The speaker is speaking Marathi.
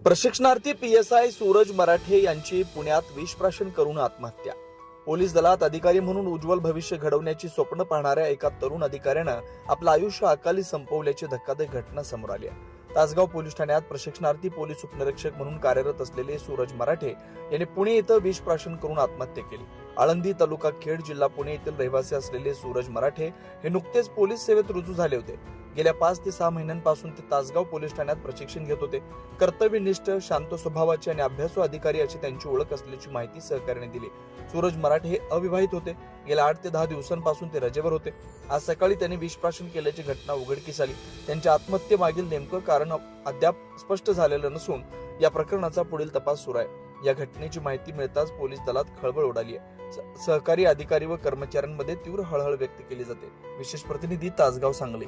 प्रशिक्षणार्थी PSI सूरज मराठे यांची पुण्यात विषप्राशन करून आत्महत्या। पोलीस दलात अधिकारी म्हणून उज्ज्वल भविष्य घडवण्याची स्वप्न पाहणाऱ्या एका तरुण अधिकाऱ्यानं आपलं आयुष्य अकाली संपवल्याची धक्कादायक घटना समोर आली आहे। तासगाव पोलीस ठाण्यात प्रशिक्षणार्थी पोलीस उपनिरीक्षक म्हणून कार्यरत असलेले सूरज मराठे यांनी पुणे इथं विषप्राशन करून आत्महत्या केली। आळंदी तालुका खेड जिल्हा पुणे येथील रहिवासी असलेले सूरज मराठे हे नुकतेच पोलीस सेवेत रुजू झाले होते। गेल्या 5 ते 6 महिन्यांपासून ते तासगाव पोलीस ठाण्यात प्रशिक्षण घेत होते। कर्तव्यनिष्ठ, शांत स्वभावाचे आणि अभ्यासू अधिकारी अशी त्यांची ओळख असल्याची माहिती सहकार्याने दिली। सूरज मराठे हे अविवाहित होते। गेल्या 8 ते 10 दिवसांपासून ते रजेवर होते। आज सकाळी त्यांनी विषप्राशन केल्याची घटना उघडकीस आली। त्यांच्या आत्महत्येमागील नेमकं कारण अद्याप स्पष्ट झालेलं नसून या प्रकरणाचा पुढील तपास सुरू आहे। या घटनेची माहिती मिळताच पोलीस दलात खळबळ उडाली आहे। सहकारी अधिकारी व कर्मचाऱ्यांमध्ये तीव्र हळहळ व्यक्त केली जाते। विशेष प्रतिनिधी तासगाव सांगली।